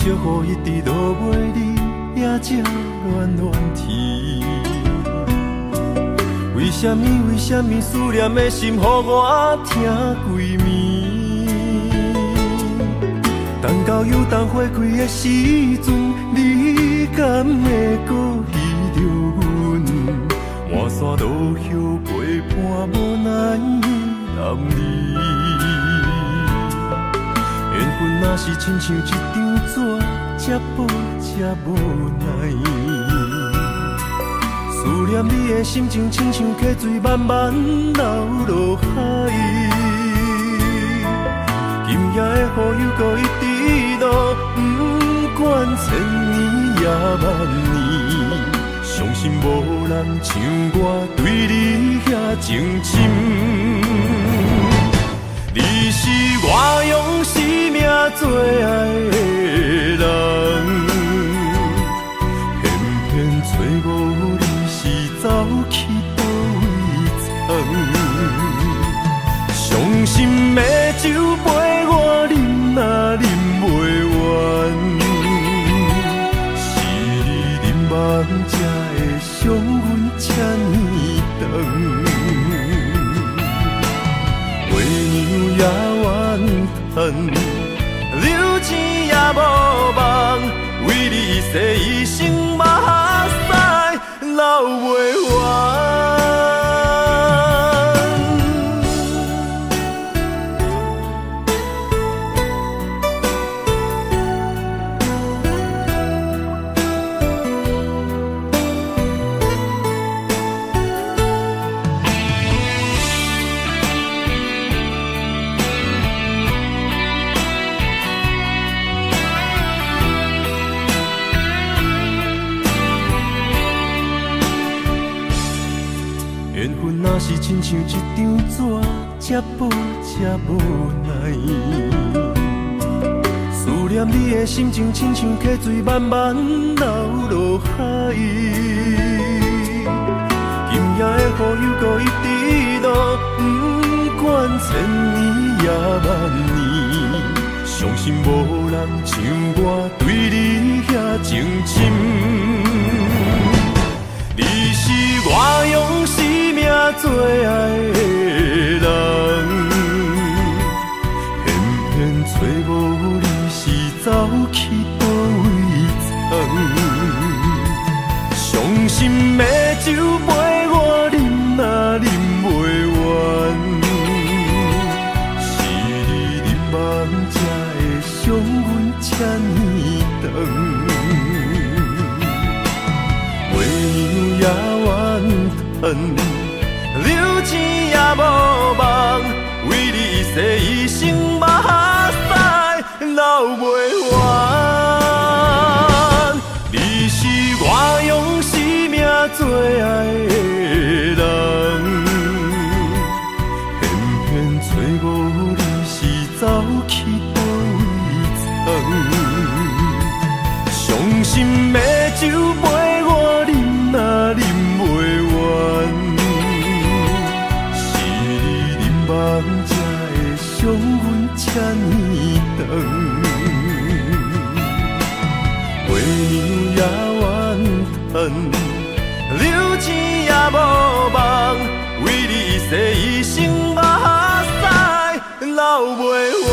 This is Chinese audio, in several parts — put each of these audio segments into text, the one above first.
祝福一直落袂离，也才恋恋天。为什么思念的心，予我疼规暝？等到有当花开的时阵，你敢会搁依着阮？满山路叶陪伴无奈男儿。缘分若是亲像一张纸，才薄才无奈。思念你的心情，亲像溪水慢慢流落海。今夜的雨又搁一直落，不管千年也万年，相信无人像我对你遐情深。你是我用生命最爱的人，偏偏找无你是走去倒位藏。伤心的酒杯我饮啊饮袂完，是你饮梦才会伤阮这呢长。月娘也怨叹，流钱也无望，为你洗一生目屎流袂完。缘分若是亲像一张纸，才薄才无奈。思念你的心情，亲像溪水慢慢流落海。今夜的雨又搁一直落，不管千年也万年，相信无人像我对你遐情深。你是我用生命最爱的人，偏偏找无你是走去倒位藏。伤心的酒杯我饮啊饮袂完，是你饮梦才会伤阮这呢长。也怨叹，流钱也无望，为你洗一生目屎流袂完。你是我用生命最爱的人，偏偏找无你是走去倒位藏。伤心的酒杯我饮啊饮袂完，是你饮梦才会伤阮这呢长。月娘也怨叹，流钱也无望，为你洗一生目屎流袂完。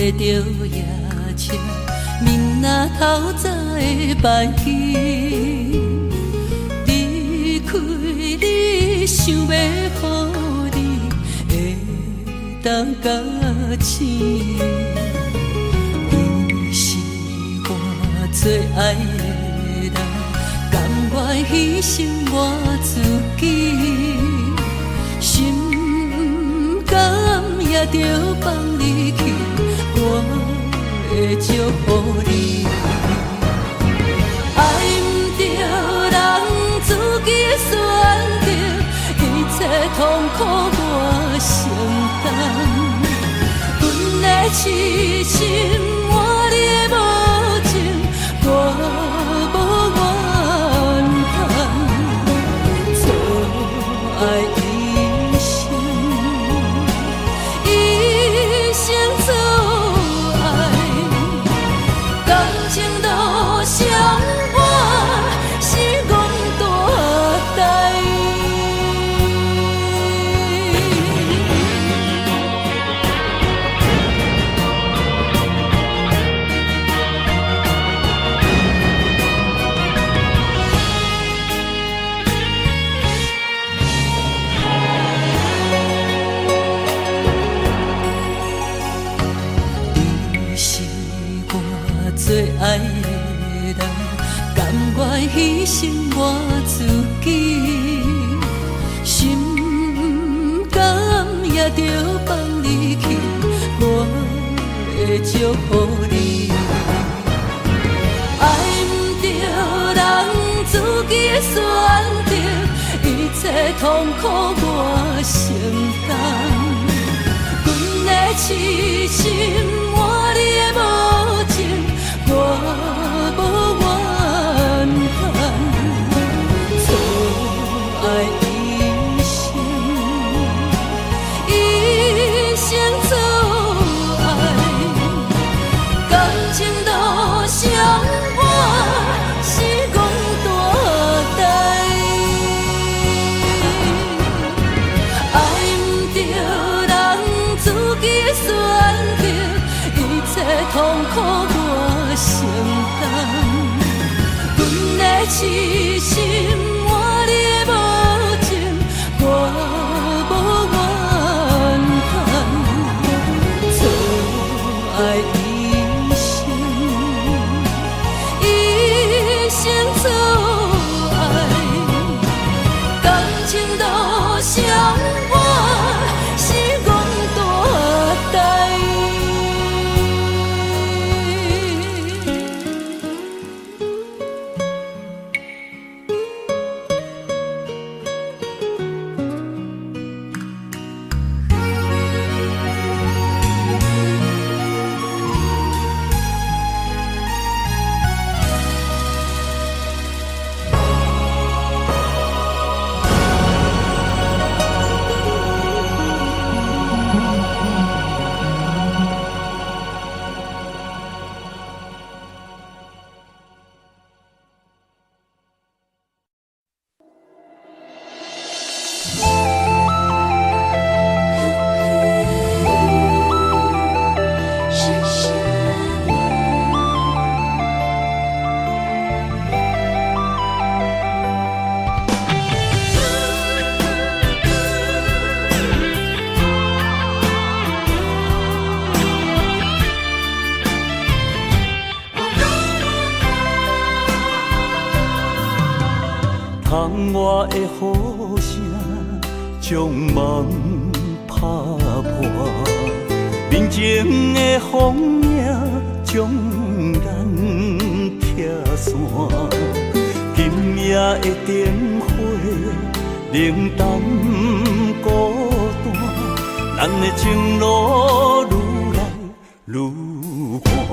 坐着夜车，面若透早的白天，离开你，想要予你会当甲醒。你是我最爱的人，甘愿牺牲我自己，心甘也着放你去，我会祝福你。爱不着人自己选择，一切痛苦我承担。阮的痴心，我你的无情，我无怨叹。错爱一生，一生错爱，感情都相伴，是阮大代。你是我最爱的人，甘愿牺牲我自己，心甘也着放你去，我会祝福你。爱不着人自己选择，一切痛苦我承担。阮的痴心，我你的无情，我无怨叹。错爱一生，一生错爱，感情都相伴，是阮大代。爱不着人自己选择，一切痛苦我承担。阮的痴心，我你的无情，我无怨叹。错爱一生，一生错爱，感情都相伴，是阮大代。窗外的雨声将梦打破，面前的风影将咱拆散。今夜的灯火冷淡孤单，咱的情路愈来愈寒。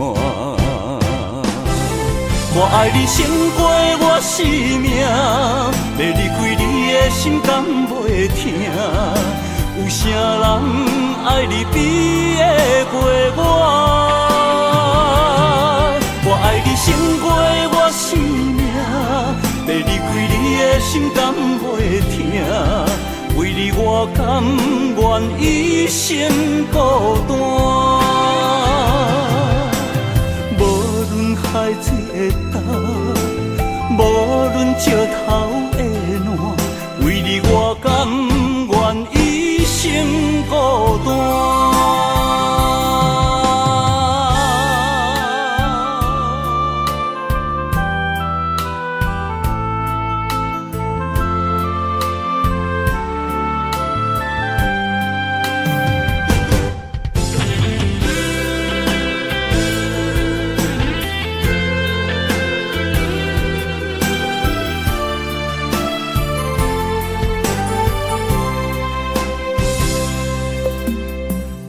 我爱你胜过我生命，要离开你的心甘袂疼。有啥人爱你比会过我？我爱你胜过我生命，要离开你的心甘袂疼。为你我甘愿一生孤单。石头的烂，为你我甘愿一生孤单。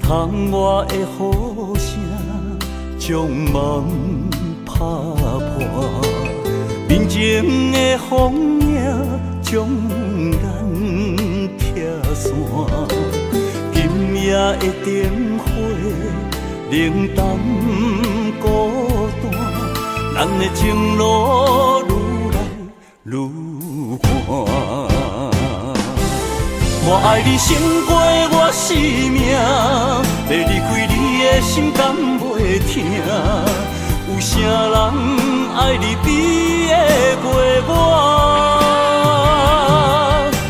窗外的雨声将梦拍破，面前的风影将眼拆散。今夜的灯火冷淡孤单，咱的情路愈来愈寒。我爱你胜过我生命，要离开你的心甘袂疼。有啥人爱你比会过我？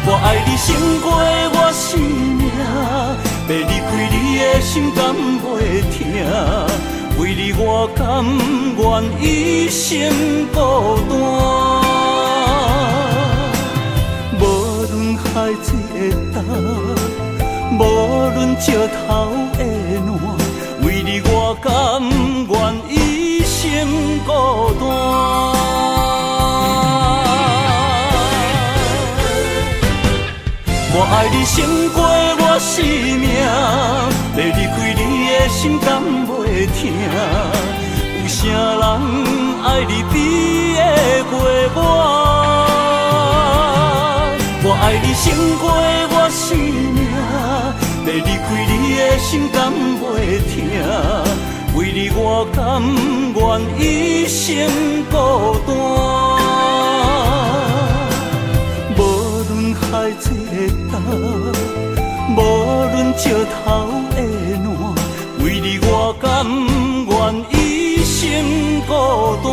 我爱你胜过我生命，要离开你的心甘袂疼。为你我甘愿一生孤单。无论海水的干，无论石头的烂，为你我甘愿一生孤单。我爱你胜过我生命，要离开你的心甘袂疼。有啥人爱你比会过我？我爱你胜过我生命，要离开你的心甘袂疼。为你我甘愿一生孤单。无论海水的干，无论石头的烂，为你我甘愿一生孤单。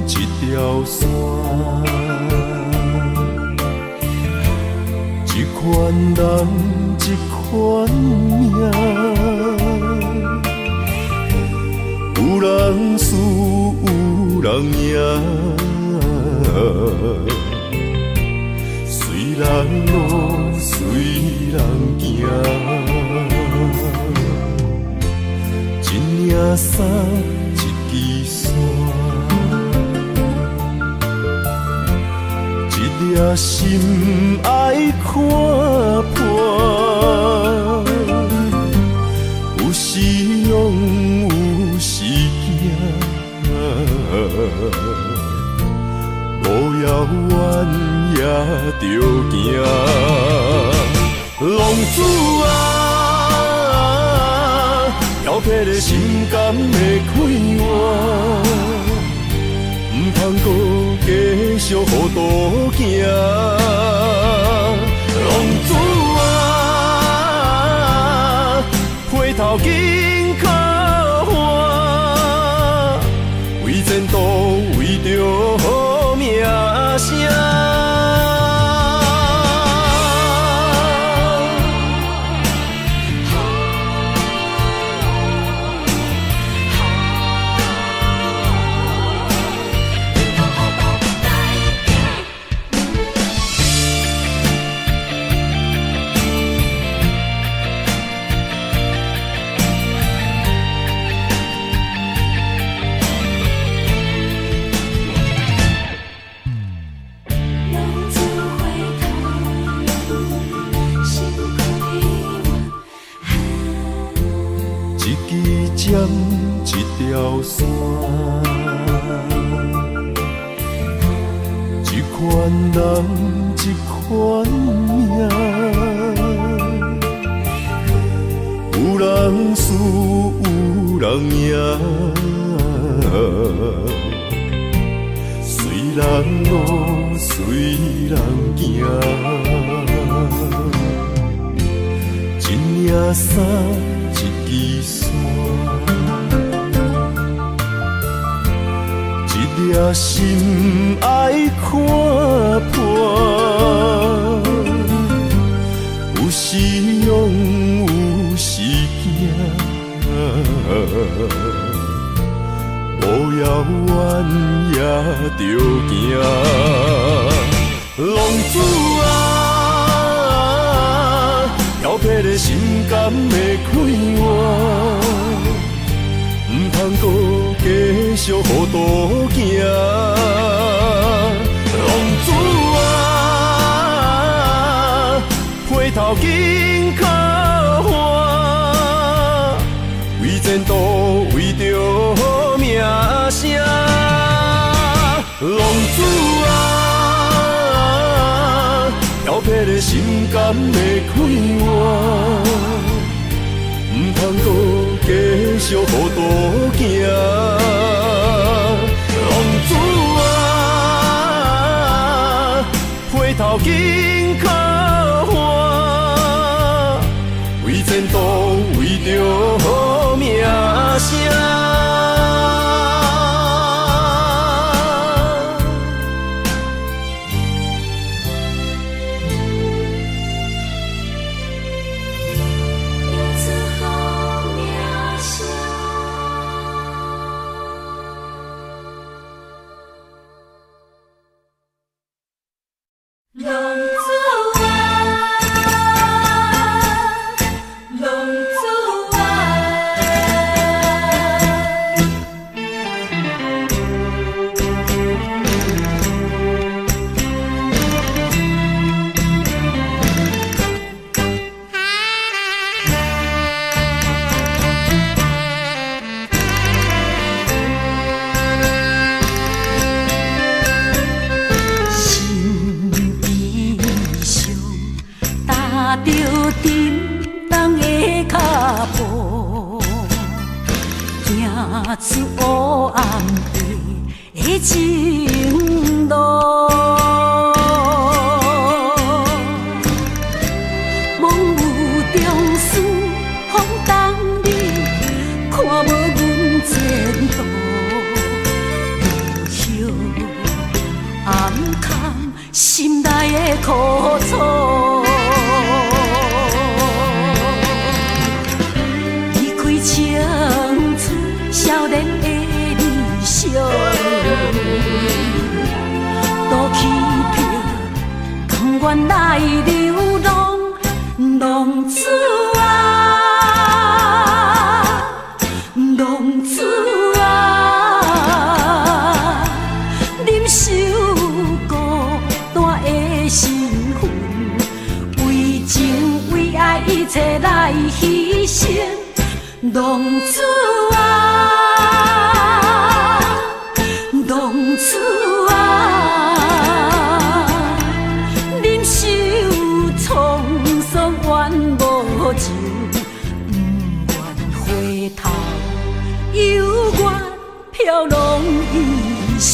一条线，一款人，一款命，有人输，有人赢，随人路，随人行，一领衫，一支线。一粒心爱看破，有时勇，有时惊，路遥远也着行。浪子啊，挑剔的心甘会开换？唔通搁继续糊涂行，浪子啊，回头紧靠岸，为前途，为着好名声。支针一条线，一款人一款命，有人输有人赢，随人路随人行。一领衫，一支线，一粒心爱看破。有时勇，有时惊，无遥远也着行。浪子啊！挑剔的心肝要开换，唔通搁继续予渡行。浪子啊，回头紧靠岸，为前途为着名声。浪子啊！挑剔的心肝要开换，唔通搁继续予渡行。浪子啊，回头紧靠岸，为前途为着名声。出黑暗的情路，梦有中思风冬里，看无阮前途，有休暗藏心内的苦楚。少年的理想，都欺骗，甘愿来流浪，浪子啊，浪子啊，忍受孤单的身份，为情为爱一切来牺牲。浪子啊，浪子啊，忍受沧桑怨无情，不愿回头，犹原飘浪一生。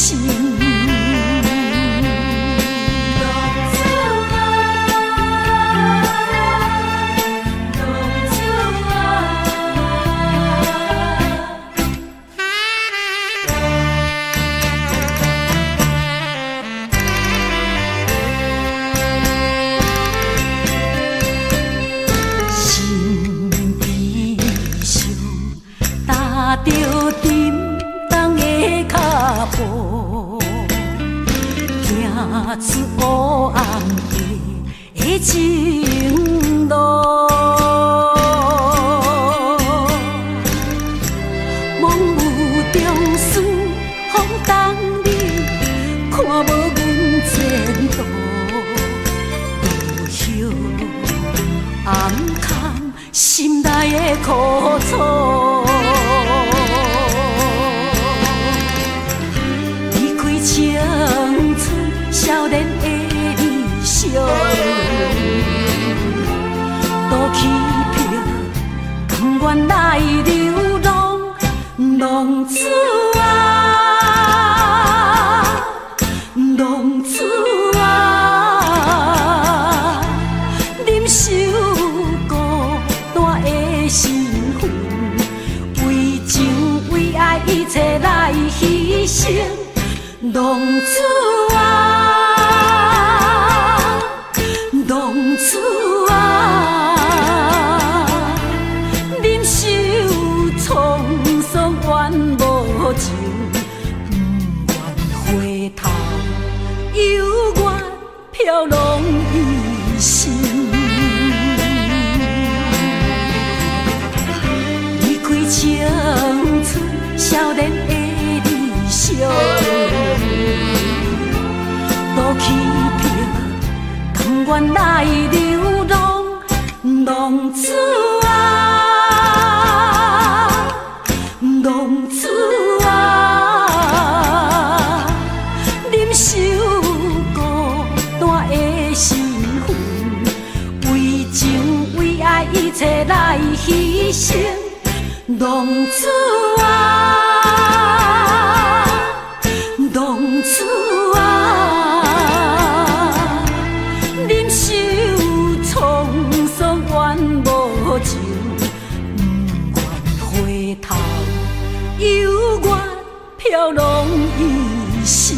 着沉重的脚步，行出黑暗的情路。梦有中思风冬里，看无阮前途，有休暗藏心内的苦楚。原来流浪浪子啊，浪子啊，忍受孤单的身份，为情为爱一切来牺牲，浪子啊，浪子啊。怨无情，不愿回头，犹原飘浪一生。离开青春少年的理想，多欺骗，甘愿来流浪，浪子啊。浪子啊，忍受孤单的身份，为情为爱一切来牺牲，浪子啊，浪子啊，忍受沧桑怨无情，不愿回头。犹原飘浪一生。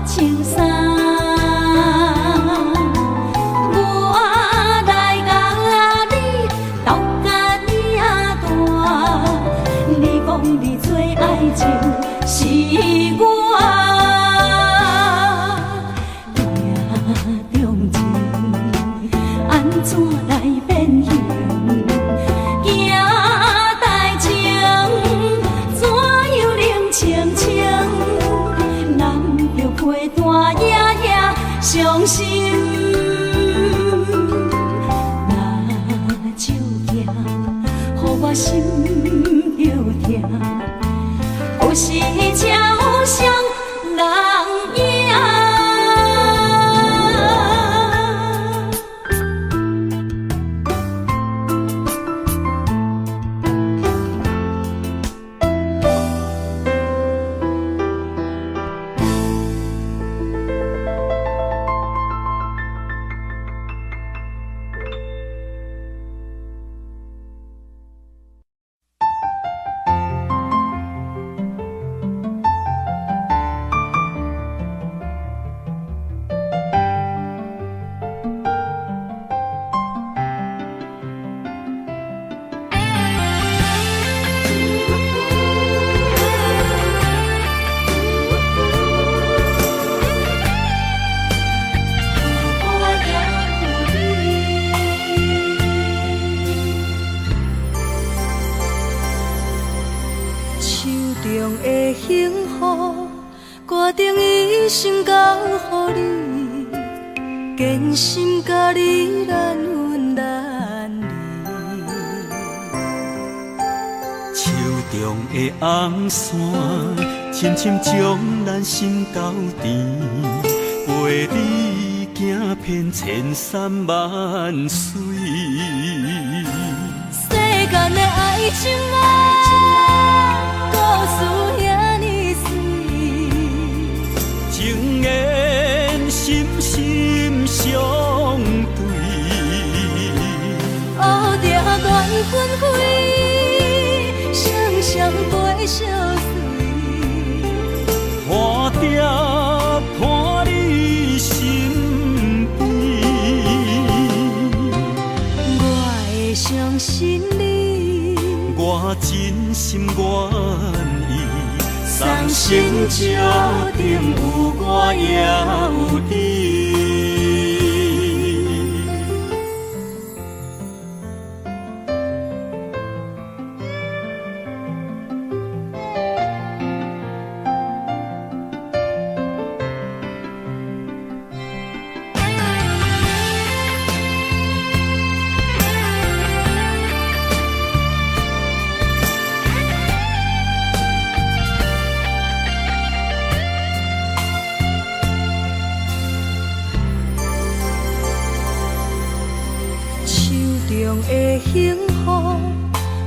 青山，我伤心。若照镜，予我心着痛，有时才有双人影。决定一生交予你，坚心甲你难分难离。手中的红线，深深将咱心交缠，陪你行遍千山万水。世间的爱情啊，故事遐尼水，情缘深深相对，乌定缘分开，双双陪相随，花定伴你身边，我会相信你，我真心愿意。送心石顶有我也有你。中的幸福，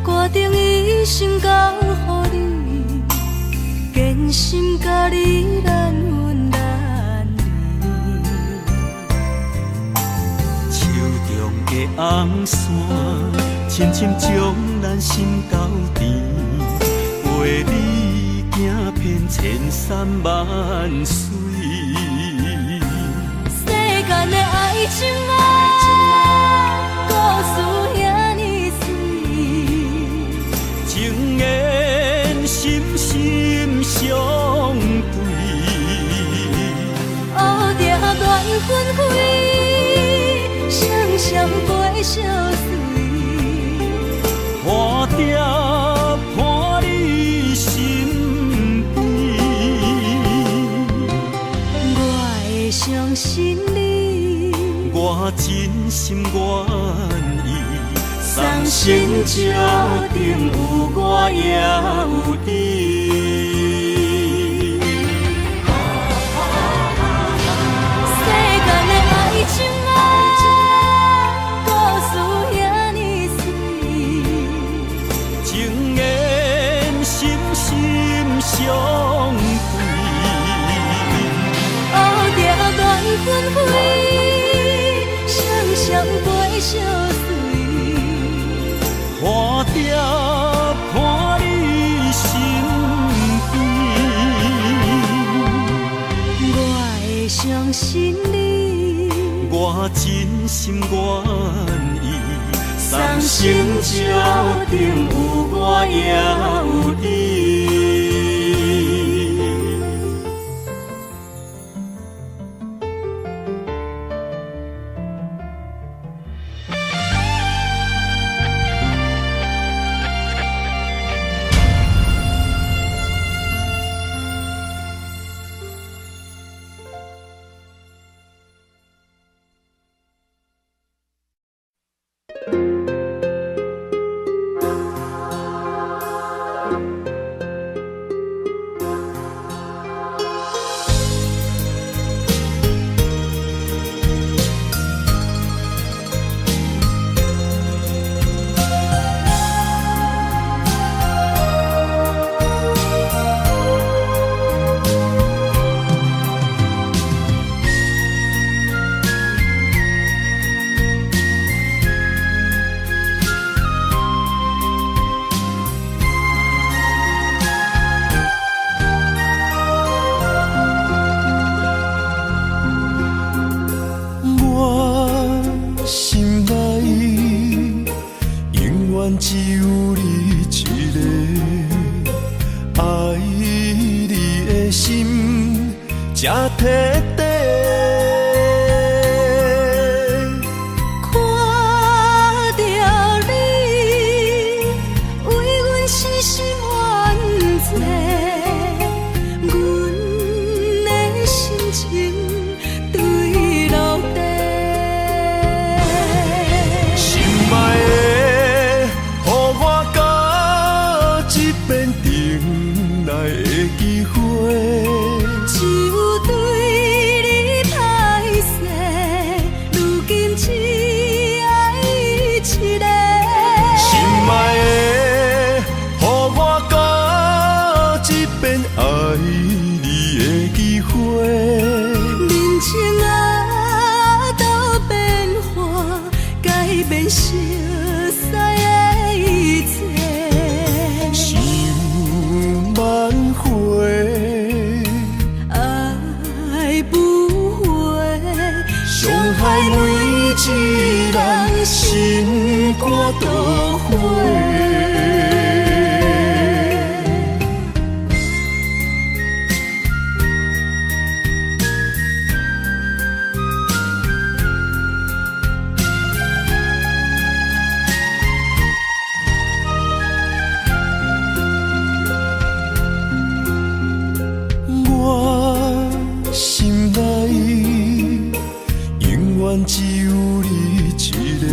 决定一生交予你，坚心甲你难分难离。手中的红线，深深将咱心交缠，陪你行遍千山万水。世间的爱情啊，故事遐尼水，情缘深深相对，乌定缘分开，双双陪相随，花定伴你身边，我会相信你，我真心愿意。送心石顶有我也有你。世间的爱情啊，故事遐尼水，情缘深深相对，乌定缘分开，双双陪相随。花定伴你身边，我会相信你，我真心愿意。送心石顶有我也有你。只有你一个，爱你的心才摕底。看着你，为阮死心冤罪，阮的心情坠落地。心爱的，予我到一遍重来的机会。只有对你歹势，如今只爱一个。心爱的，予我到一遍爱你的机会。人情啊，都变化，改变熟悉的一切。想挽回，爱不回，伤害每一人心肝都灰。我心内永远只有你一个，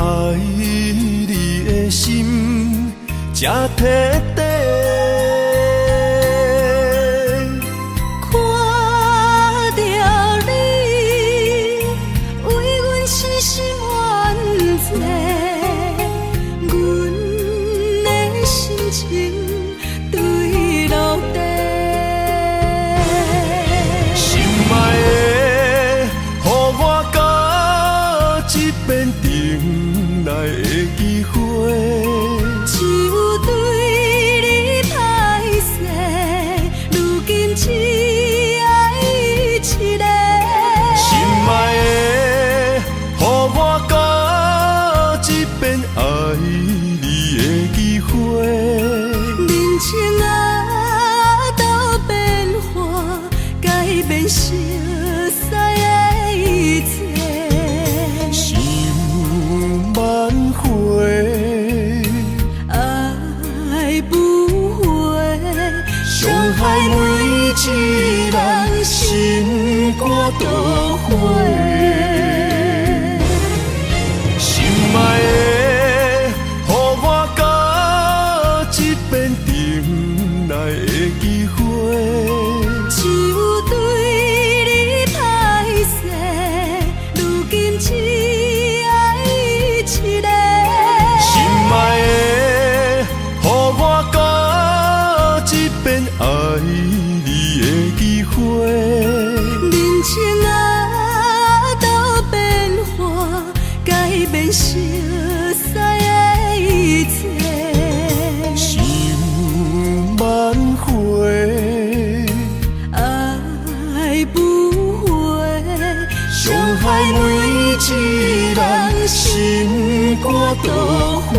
爱你的心才摕底。看着你，为阮死心冤罪，阮的心情坠落地。心爱的，予我到一遍重来的机会。只有对你歹势，如今只爱一个。心爱的，予我到一遍爱你的机会。人情啊，都变化，改变熟悉的一切。想挽回，爱不回，伤害每一人心肝都灰。心爱的，予我到一遍重来的机会。只有对你歹势，如今只爱一个。心爱的，予我到一遍爱你的机会。人情啊，都变化，改变熟悉的一切。想挽回，爱不回，伤害每一人心肝都灰。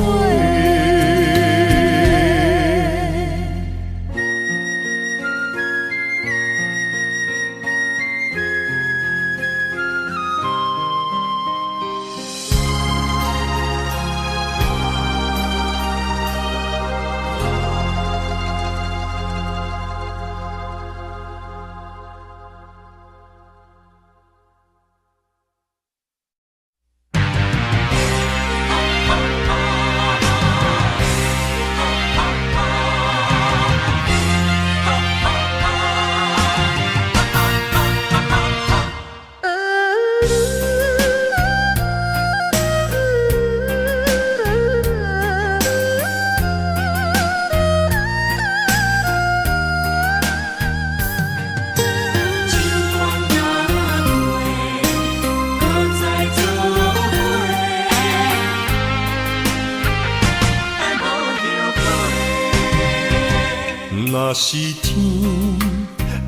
是天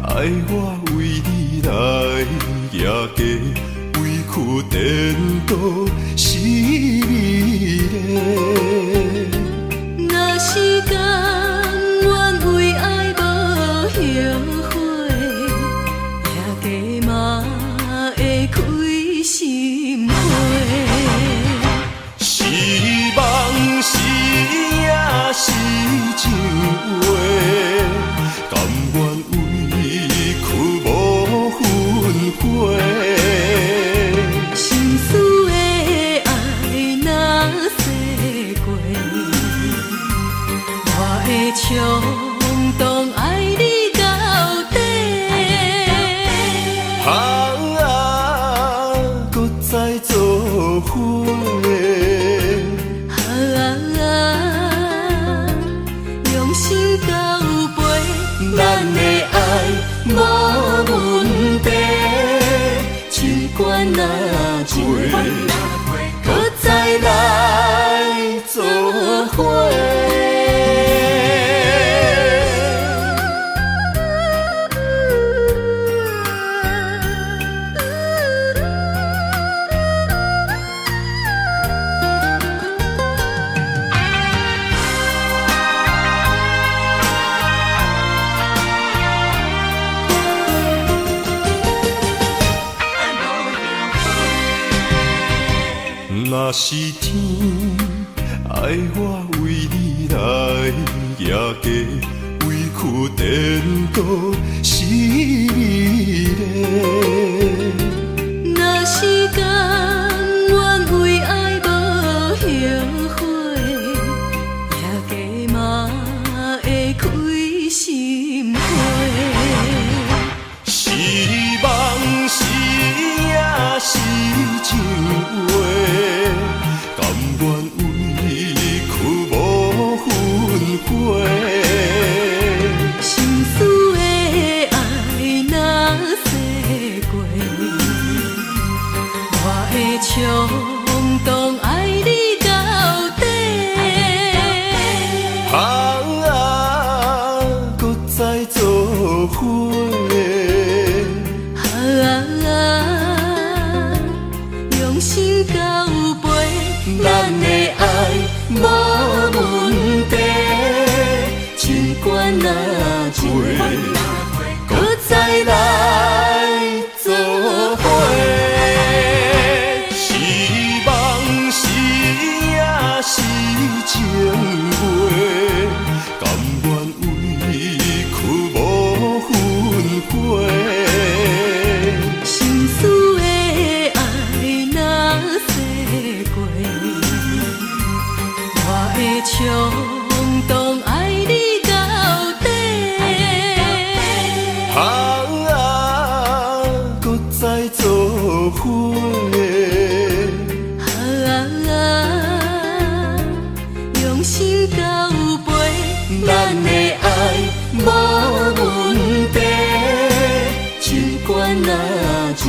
爱我为你来夜家，委屈颠倒是美丽。若是甘愿为爱无后悔，夜家嘛会开心花。是梦是也是情话，甘愿委屈无分悔。心思的爱若洗过，我会冲动爱你到底。搁再做伙。用心交陪，咱的爱无问题，尽管若多，搁再来做伙。若是天爱我为你来夜家，委屈颠倒是美丽。若是甘愿为爱无后悔，夜家嘛会开心花。是梦是也是情话，甘愿委屈无分悔。心思的爱若洗过，我会冲动爱你到底。搁再做伙。用心交陪，咱的爱无问题，尽管若多，搁再来做伙。是梦是也是情话，甘愿委屈无分悔。心思的爱若洗过，我会冲动爱你到底。搁再做伙。用心交陪，咱的爱无问题，尽管若多，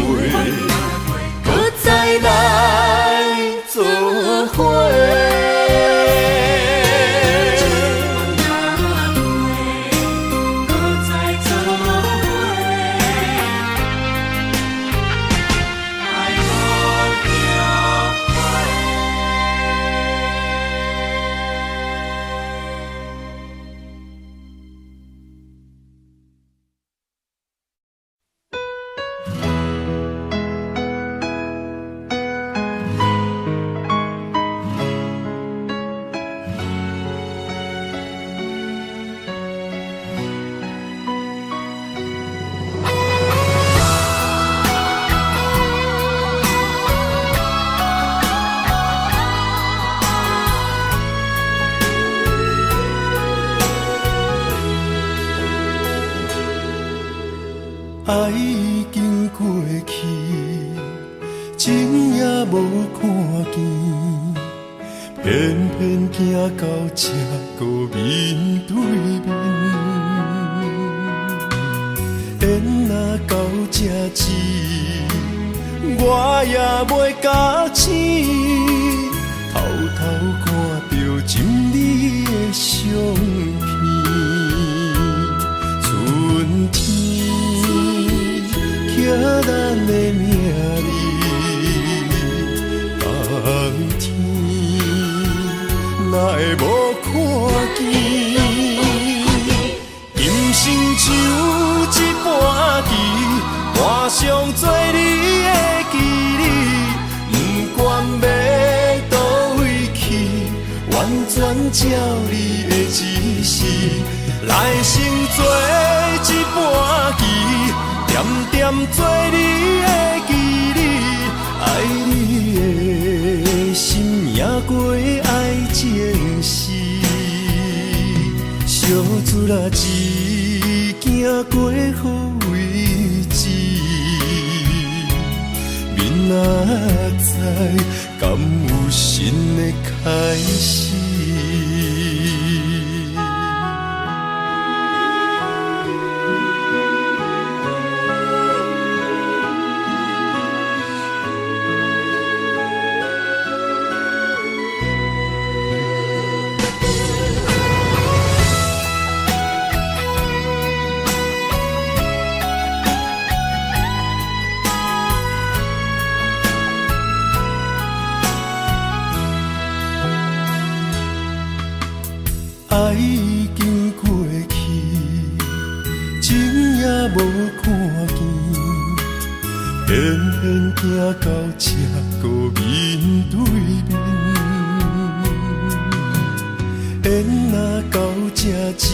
搁再来做伙。爱已经过去，情也无看见，偏偏行到这个面对面。缘若到这止，我也袂假醒，偷偷看到心里的相片。天，刻咱的名字，冬天哪会无看见？今生像一盘棋，换上做你的记忆，不管要倒位去，完全照你的指示，来生做一盘棋，点点做你的记忆，爱你的心也过爱情诗，小船啊一行过好位置，明仔载敢有新的开始？爱已经过去，情也无看见，偏偏行到这个面对面。缘若到这止，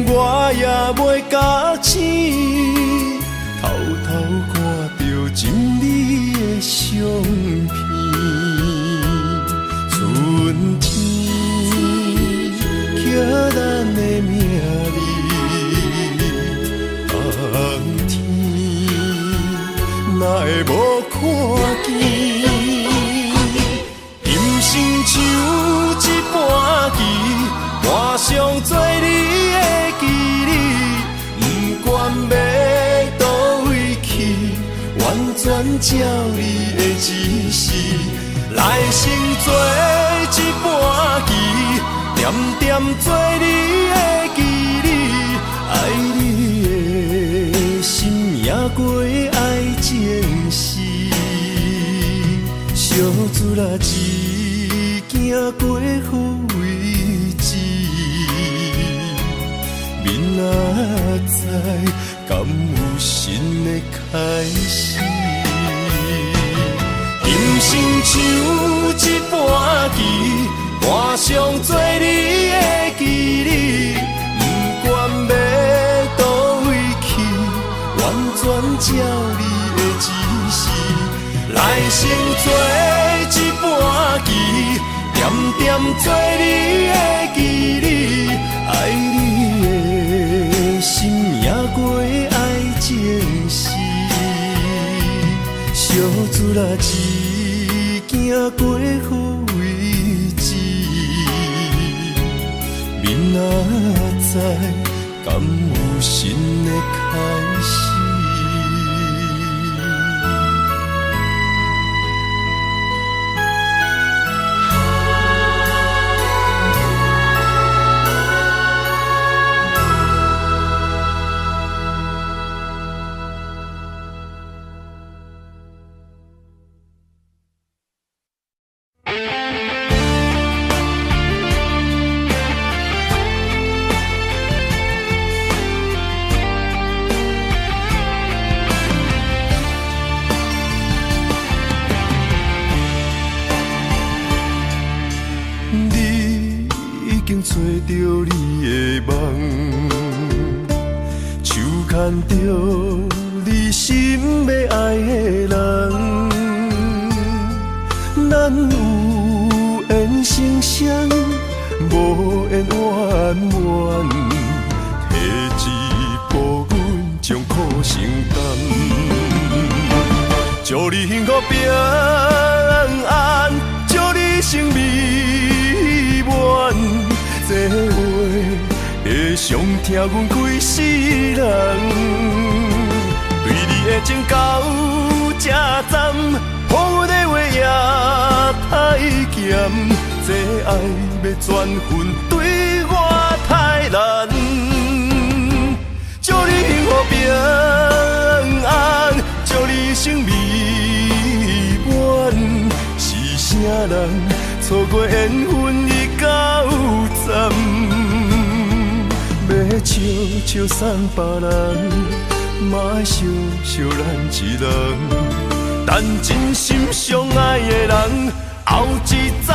我也袂甲醒，偷偷看到情侣的相片，春天。刻咱的名字，冬天哪会无看见？今生像一盘棋，换上做你的记忆，不管要倒位去，完全照你的指示，来生做一盘棋。点点做你的记忆，爱你的心也过爱情诗，小船啊一行过好位置，明仔载敢有新的开始？今生像一盘棋。换上做你的记忆，不管要倒位去，完全照你的指示，来生做一盘棋，点点做你的记忆，爱你的心也过爱情诗，小船啊一行过好位。明仔载敢有新的开始？找到你的梦，手牵着你心要爱的人，咱有缘成双，无缘圆满，体脂保阮将苦承担，祝你幸福平安，祝你生美满。这话会伤疼阮规世人，对你的情到这站，予阮的话也太咸，这爱要转分对我太难。幸福平安，祝你生美满。是啥人错过缘分已到站？要笑笑送别人，嘛爱惜惜咱一人。等真心相爱的人后一站。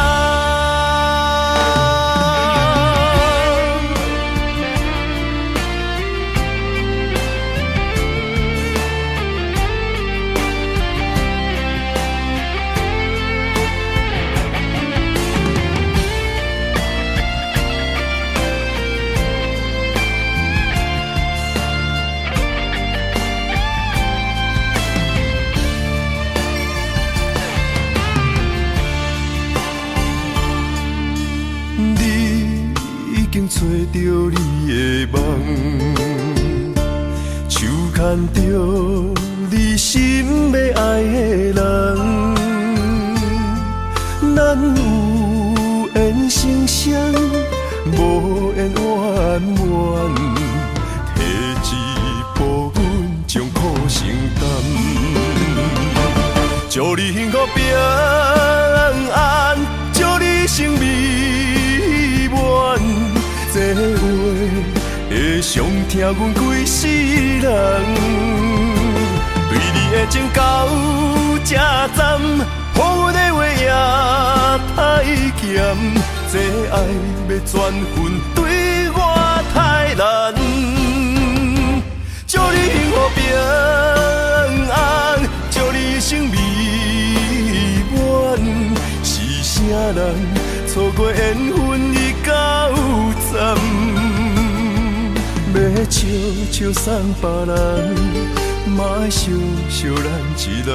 找到你的梦，手牵着你心要爱的人，咱有缘成双，无缘圆满，提一步阮将苦承担，祝你幸福平安，祝你生美满。这话会伤疼阮规世人，对你的情到这站，予阮的话也太咸，这爱要转分对我太难。祝你幸福平安，祝你生美满，是啥人错过缘分已到站？要笑笑送别人，嘛爱惜惜咱一人。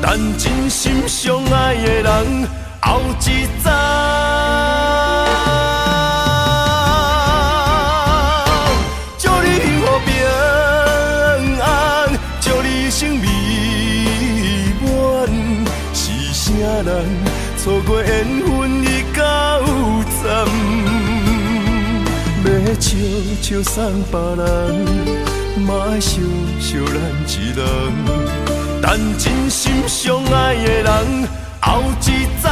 等真心相爱的人后一站。祝你幸福平安，祝你生美满，是啥人错过缘分已到站？要笑笑送别人，嘛爱惜惜咱一人。等真心相爱的人后一站。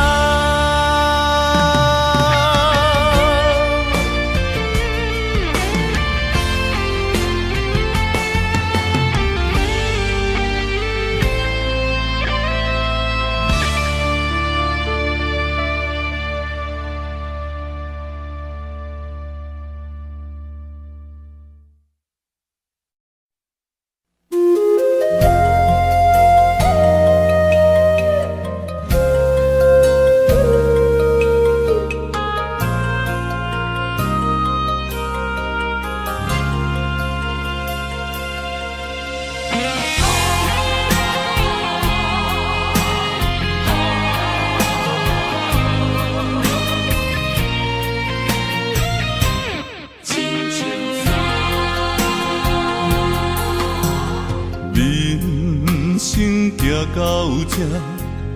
到这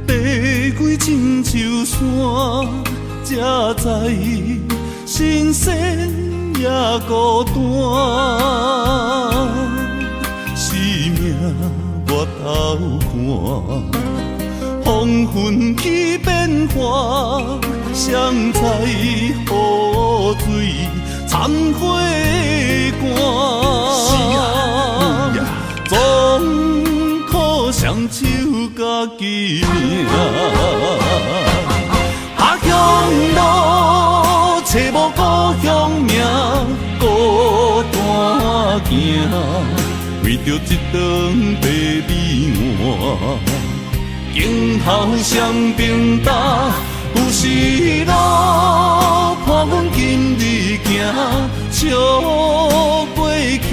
爬过亲像山，才知人生也孤单。生命我头看，风云起变化，谁知雨水掺火寒。总可双手家己命，下乡路找无故乡名，孤单行，为着一顿白米碗。今后双并担，有时路伴阮今日行，笑过去。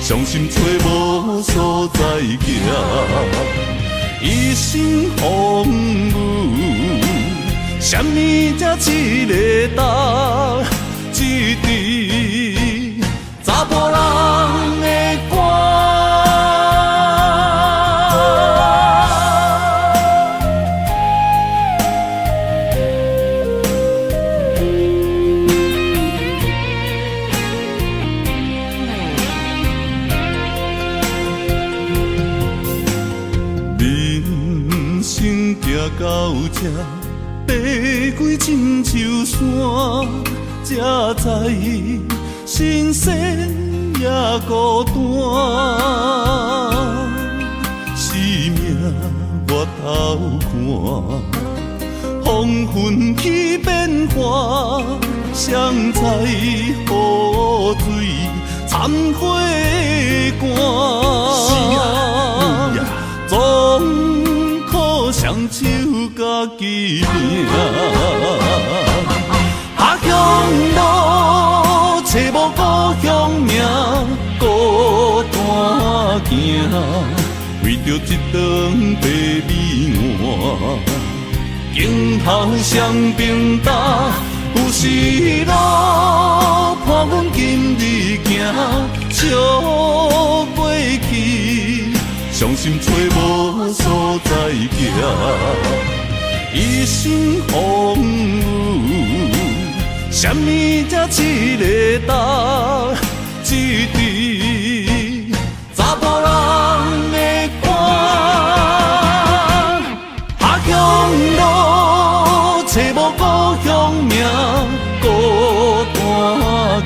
伤心找无所在行，一生风雨，什么才一个答？一支查甫人的歌。到这，爬过亲像山，才知新鲜也孤单。生命我头看，黄昏去变化，谁知雨水掺火寒。总靠双手家己拼。下乡路，找无故乡名，孤单行，为着一顿白米碗。今后双并搭，有时路伴阮今日行，笑过去，伤心找无所在行。一生风雨，什么才一个答？一滴查甫人的肝。下乡路，找无故乡名，孤单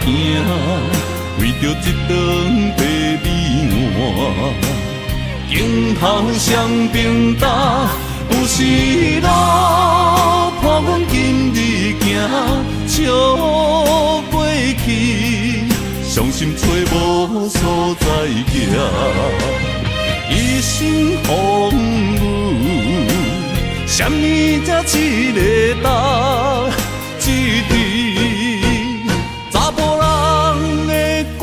行，为着一顿白米碗。今后双并搭，有时路伴阮今日行，笑过去，伤心找无所在行。一生风雨，什么才一个答？一滴查甫人的肝。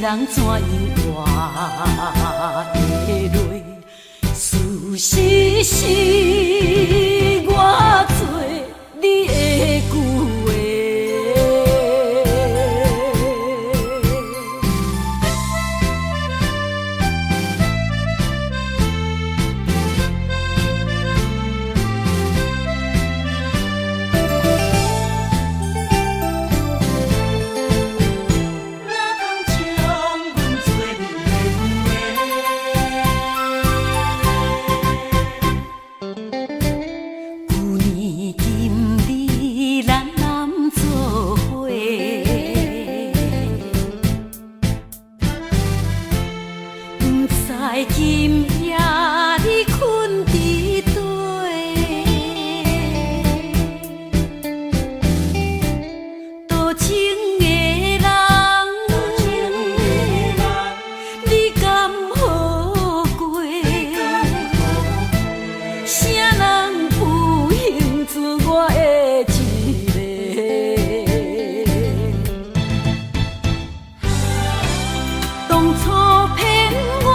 人怎样活的泪，事实是我做你的旧话。今夜你困伫底，多情的人，你敢好过？啥人有幸做我的一个？当初骗我。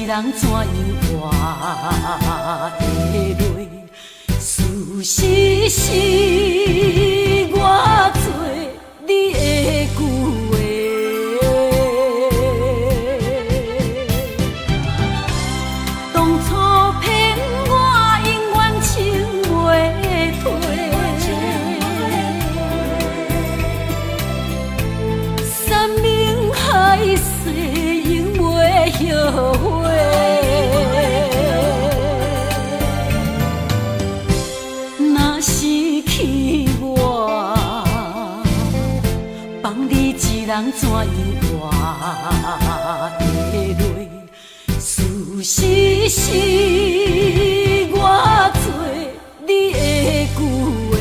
一人怎样活的累？事实是我做你的旧话，当初骗我永远情袂退，山盟海誓永袂后悔。若失去我，放你一人怎样活的累？事实是我做你的旧话。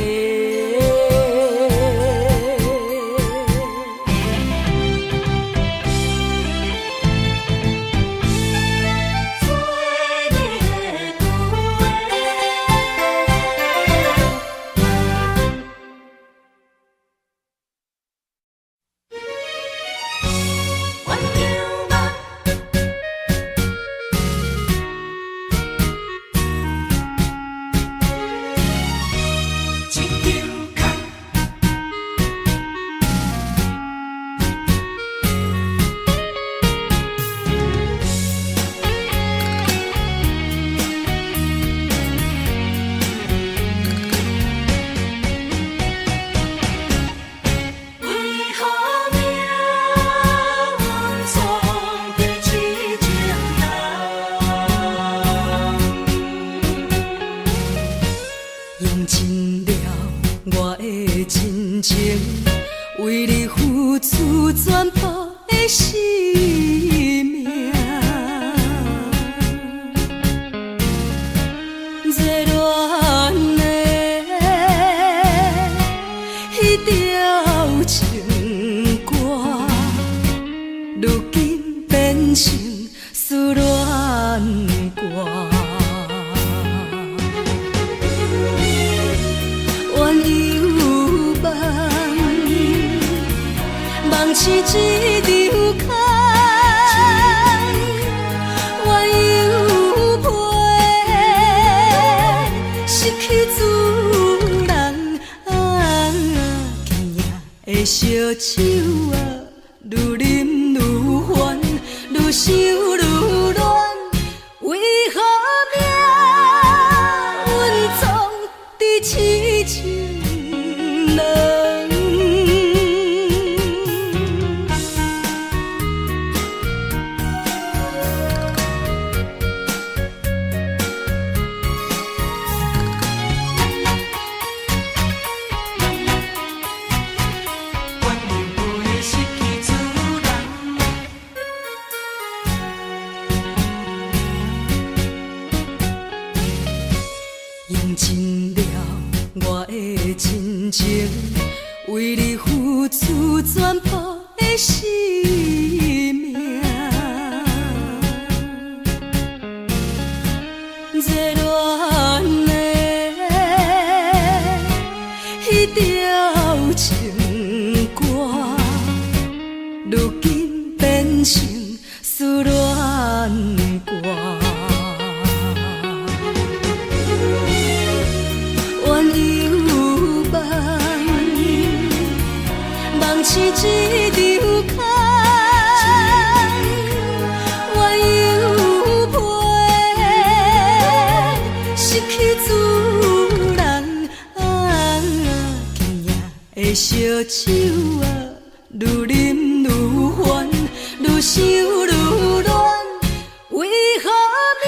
用尽了我的真情，为你付出全部的生命。热恋的迄条情歌，如今变成思恋歌。梦是一场空，怨犹陪，失去主人，今夜的烧酒啊，愈啉愈烦，愈想愈乱，为何命运总在痴情人？用尽了我的真情，为你付出全部的生命。热恋的迄条情歌，如今变成思恋歌。是一场空，怨犹陪，失去主人，今夜的烧酒啊，愈啉愈烦，愈想愈乱，为何命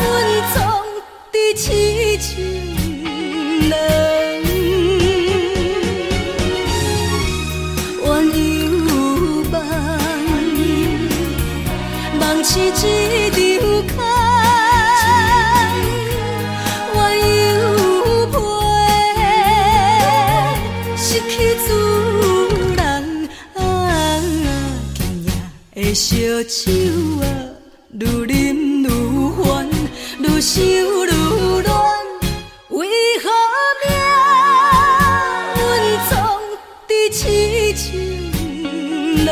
运总在痴情人？是一场空，怨犹陪，失去主人，今夜的烧酒啊，愈啉愈烦，愈想愈乱，为何命运总在痴情人？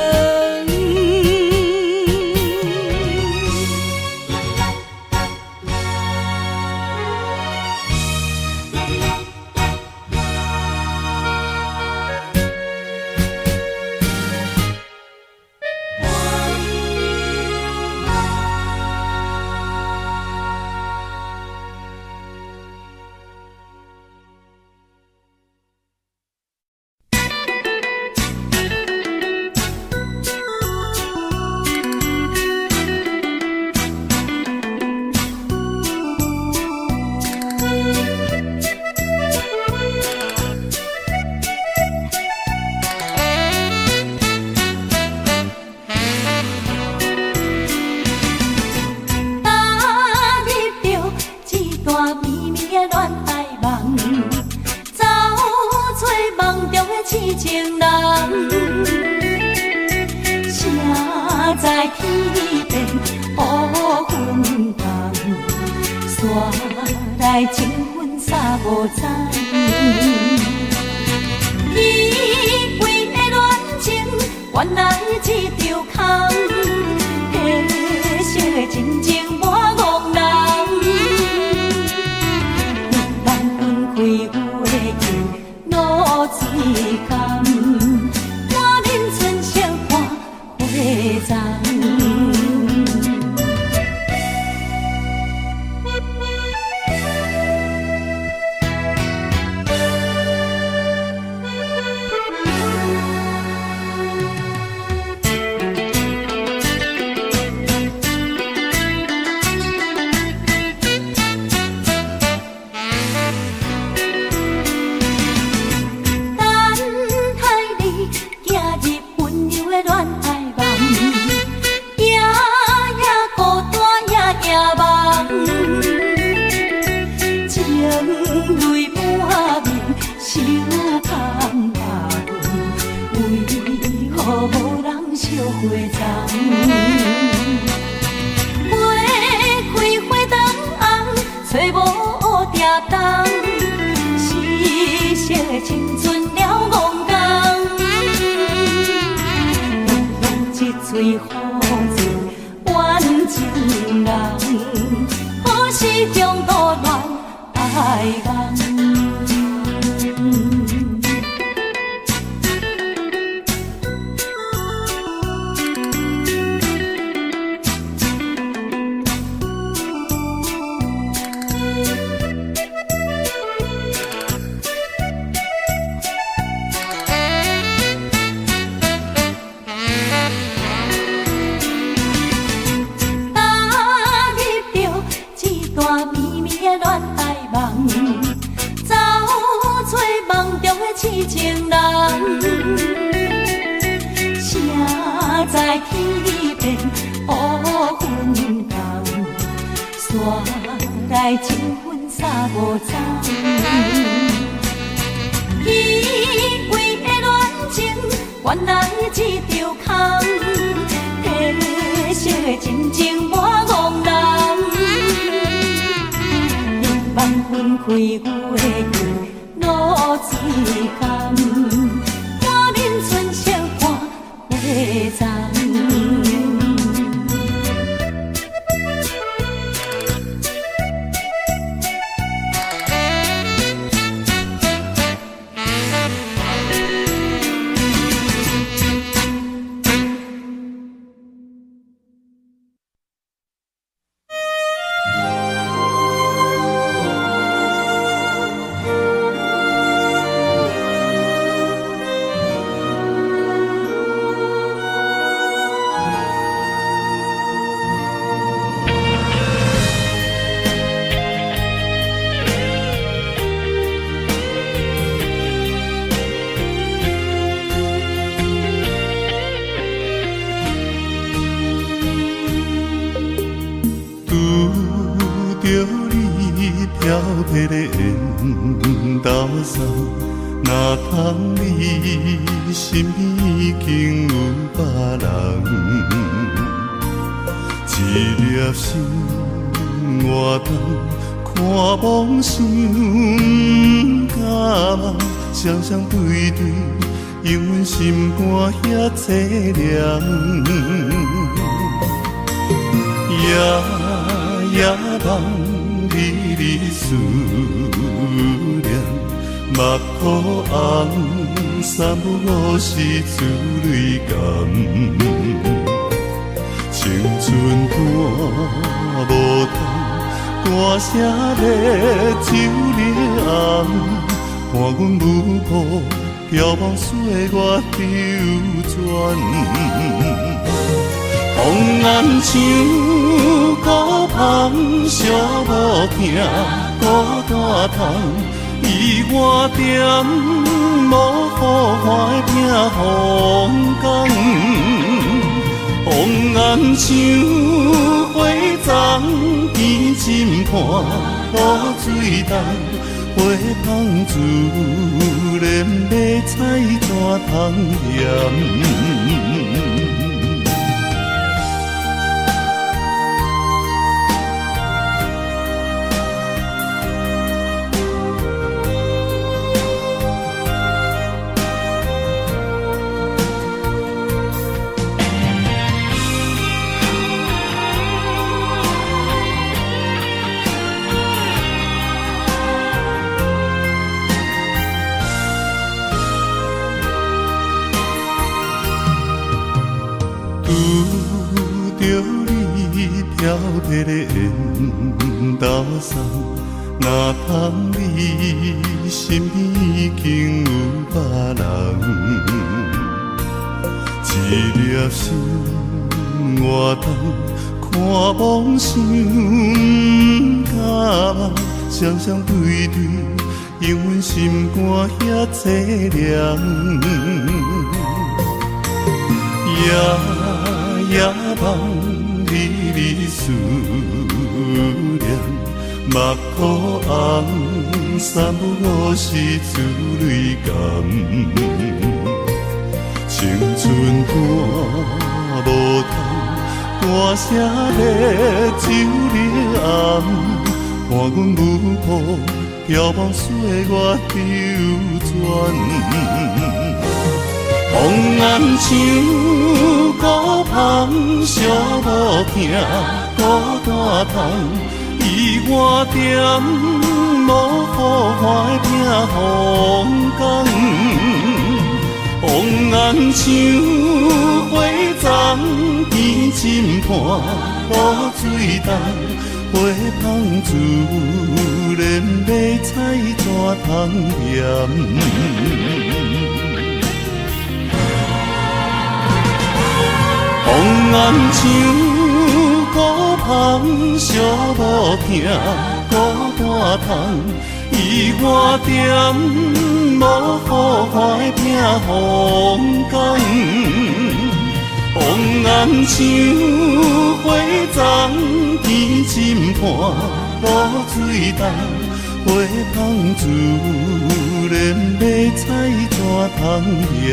的恋爱梦，走做梦中的痴情人。谁知天边乌云淡，煞来情分三无彩。以为的恋情原来一场空，褪色的真情我憨人。梦分开有的情露水甘，我面春笑看花丛。无人烧花丛，花开花灯红，找无蝶动，死色的青春了憨公。用一嘴好字怨情人，可惜中途乱爱梦。走做梦中的痴情人，谁知天边乌云淡，煞来情分三无彩。以为的恋情原来一场空，褪色的真情我憨人。梦分开有的情露水甘，我面春笑看花丛。飘撇的缘投送，若通你身边已经有别人，一粒心活动，看梦想甲梦，双双对对，永远心肝遐凄凉。夜夜梦。离离思念，目眶红，三不五时珠泪甘。青春赶无通，歌声烈酒了红，看阮舞步飘往岁月流转。风暗像孤芳，寂无听孤单窗，伊我点无好看的听风光。风暗像花丛见针看。雨水重，花香自然要采怎通嫌？拄着你挑剔的缘投送，若通你身边已经有别人，一粒心活动，看梦想甲梦，双双对对，因阮心肝遐凄凉。夜梦离离思念，目眶红，三不五时珠泪甘。青春赶无通，大声咧酒里暗，看阮舞步遥望岁月流转。风暗像孤芳，寂无听，孤单窗，伊我点无好花拼风光。风暗像花丛，天深看雨水重，花香自然要采怎通嫌？风暗像孤芳，寂无听，孤单窗，伊我点无好花拼风光。风暗像花丛，天深看雨水重，花香自然要采怎通嫌？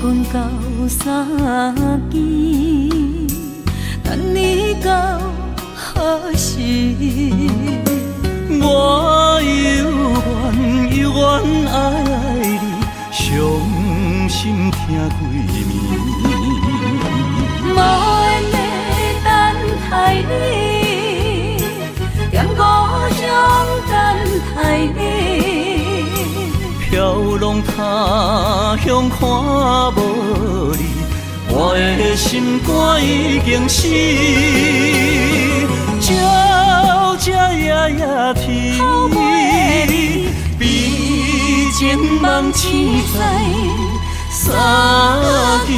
分到三更，等你到何时？我犹原爱你，伤心听几暝。无缘的等待你，踮故乡等待你。飘浪他乡看无你，我的心肝已经死。鸟只夜夜啼，比情梦痴在三更。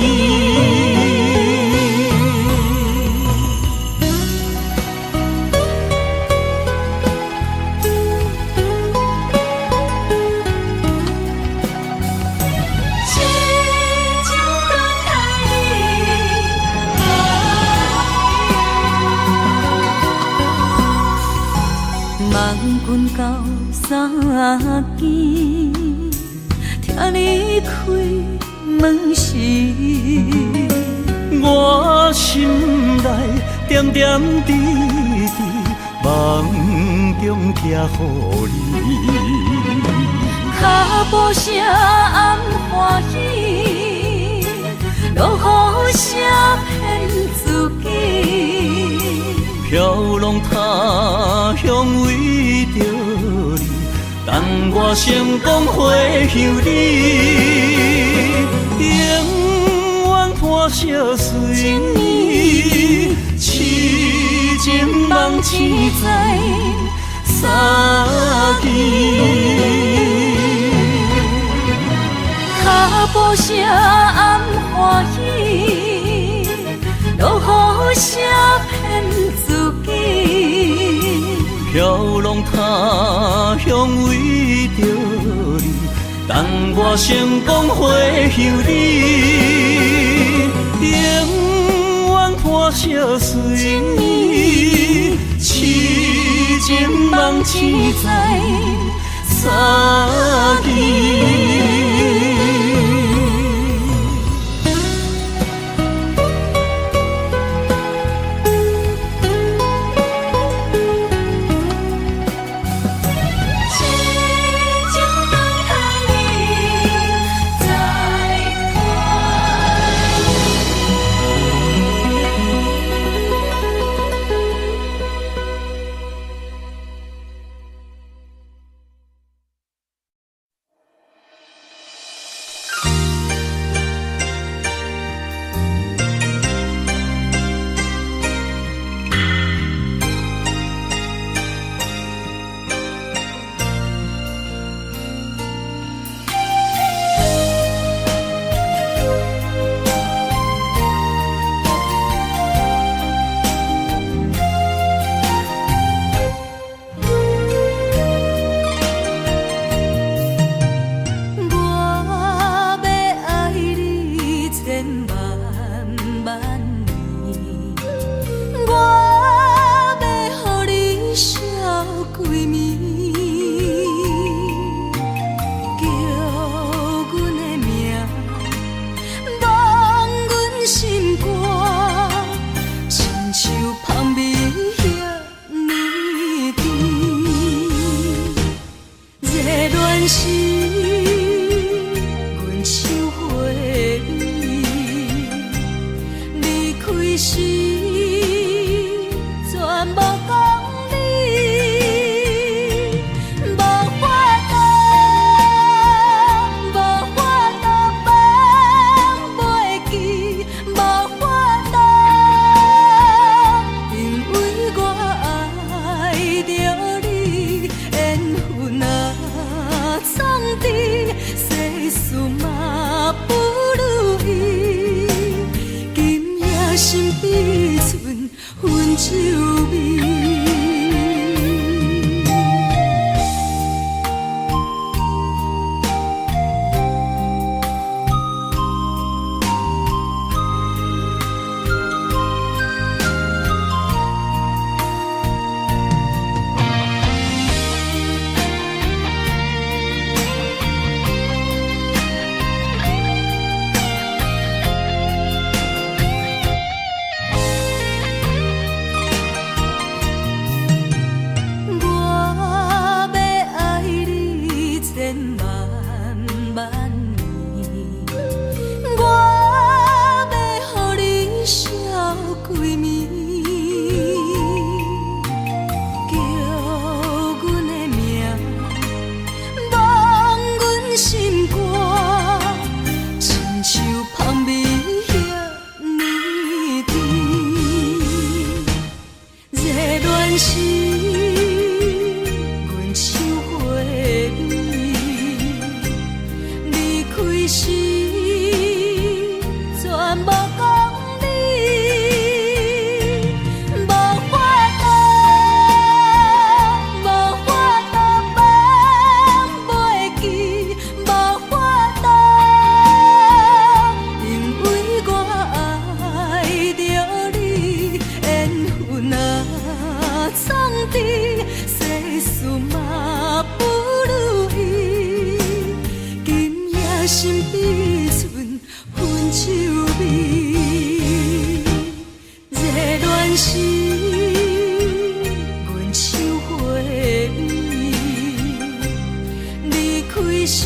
梦君到三更，听你开门时，我心内点点滴滴，梦中寄予你。脚步声暗欢喜，落雨声骗自己。飘浪他乡为着你，但我成功回乡你。永远伴相随你，痴情梦痴在三更。脚步声暗欢喜，落雨声骗自己。飘浪他乡为着你，但我成功回乡你。永远伴相随你，痴情梦痴在三更。开始全无讲理，无法度，无法度放袂记，无法度，因为我爱着你，缘分啊创治，世事嘛不如意。心比寸分手味，热恋时，阮像花蜜，离开时，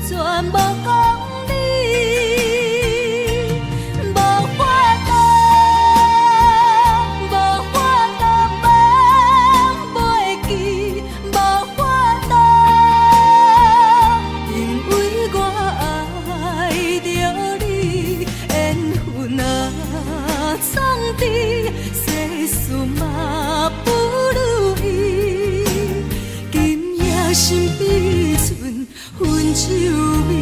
全无讲理，无法度，无法度放袂记，无法度。创治世事嘛不如意，今夜心比寸分手味。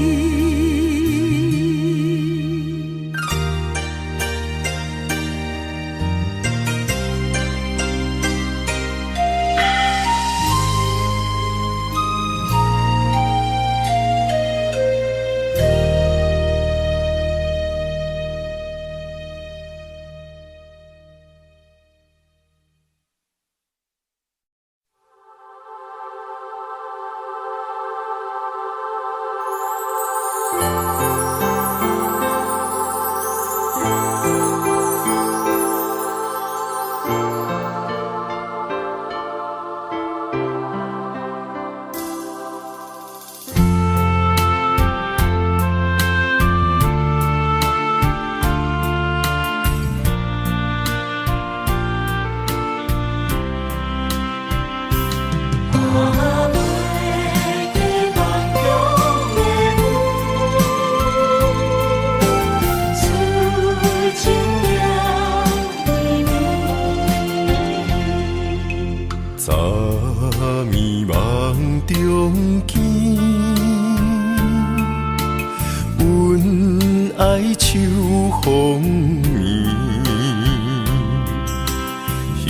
早暝梦中见，阮爱秋风眠，彼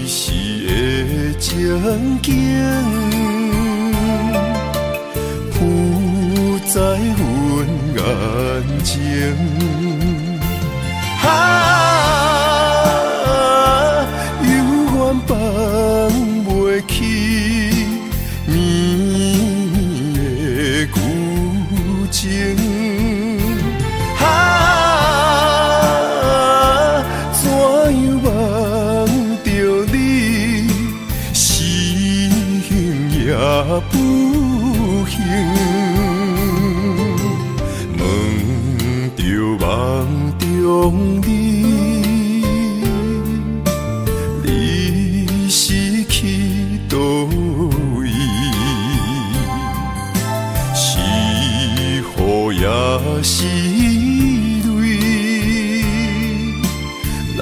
时的情景，浮在阮眼前。放袂起绵的旧情，怎样望着你，是幸也不幸，问着梦中你。倒位是雨也是泪，留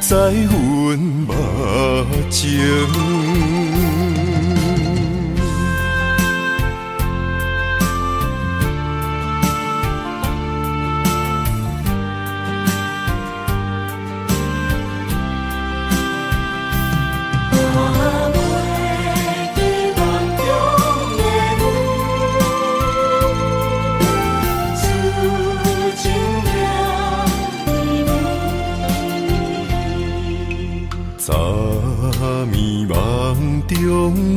在阮目前。早暝梦中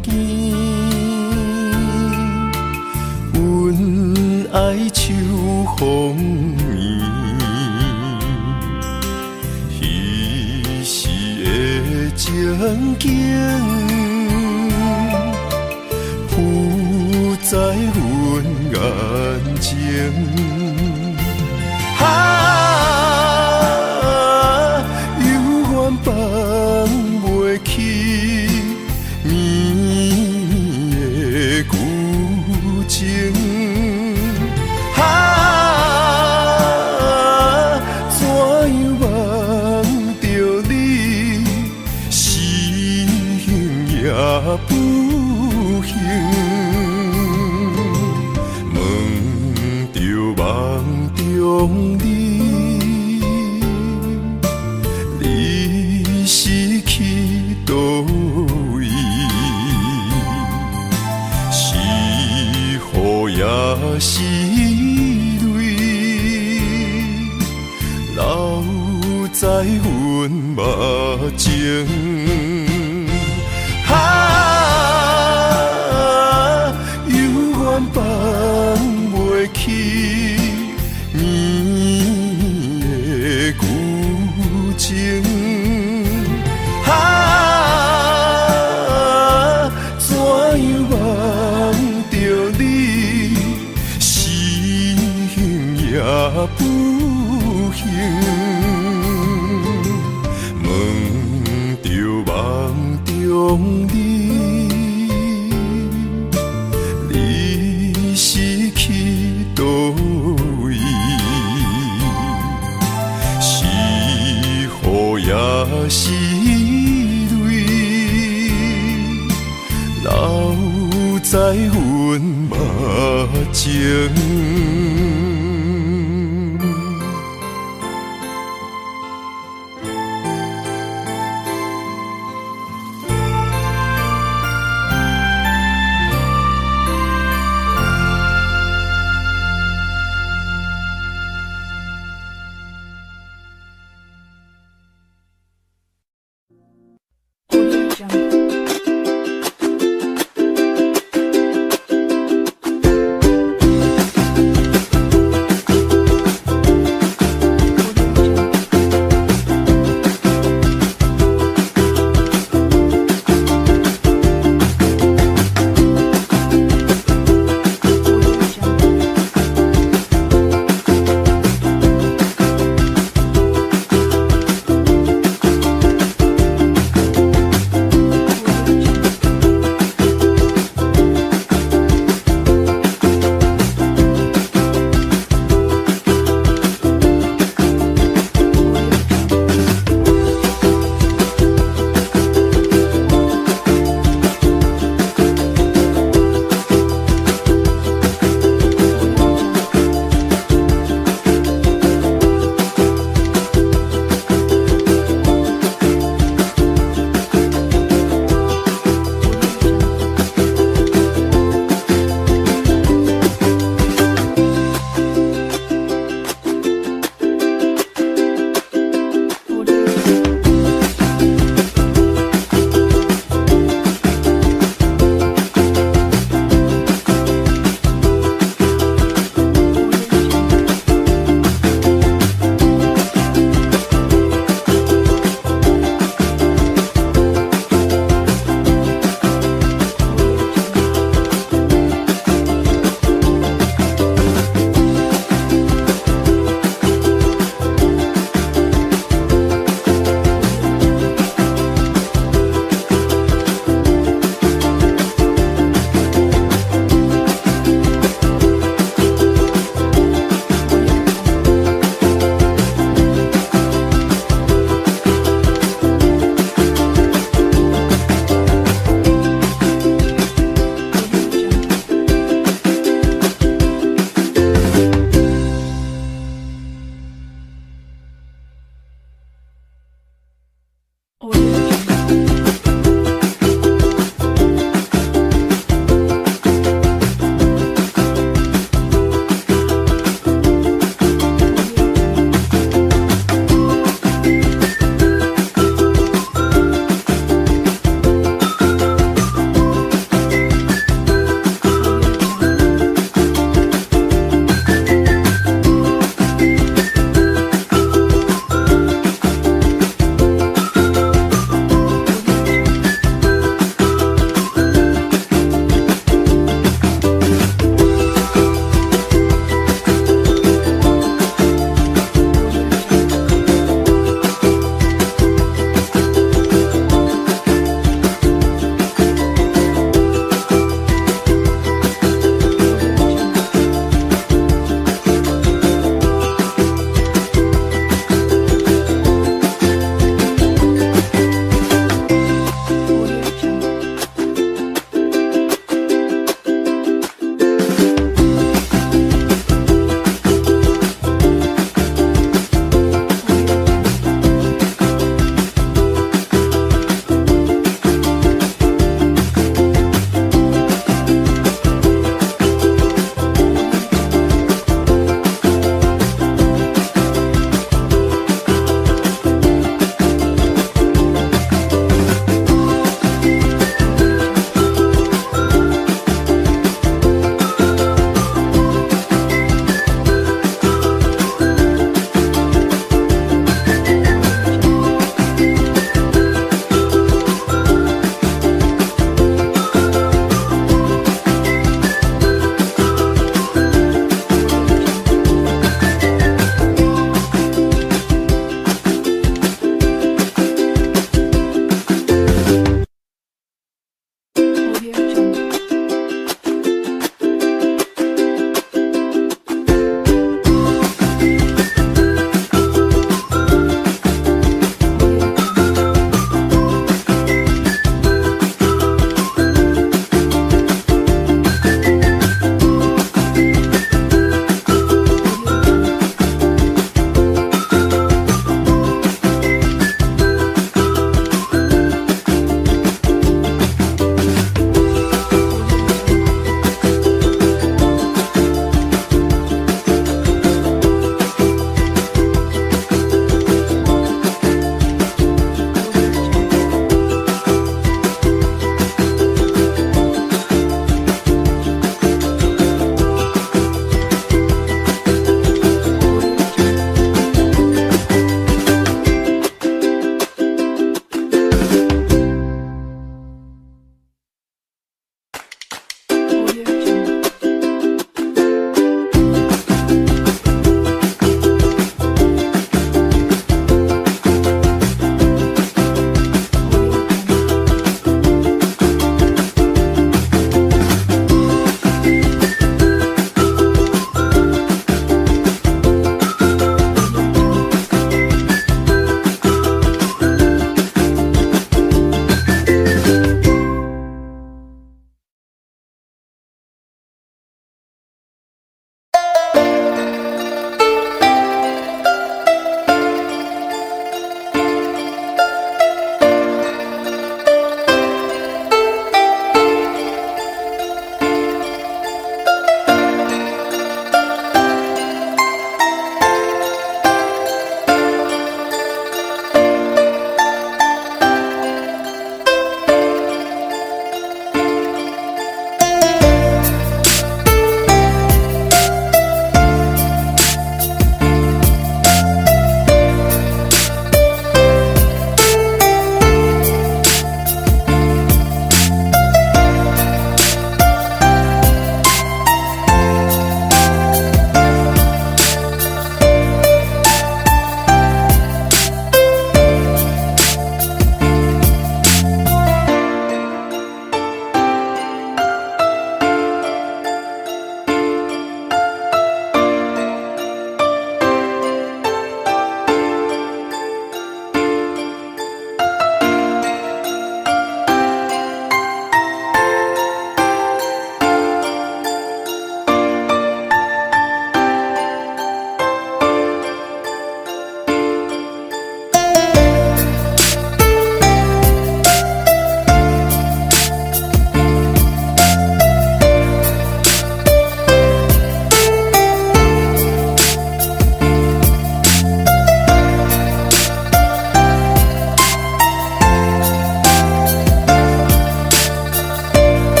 见，阮爱秋风眠，彼时的情景，浮在阮眼前。放袂起绵的旧情，怎样望着你，是幸也不幸，是泪，留在阮目前。犹原放袂起年的旧情。怎样忘着你，是幸也不幸。问着梦中你，你是去倒位？是雨也是泪，留在阮目前。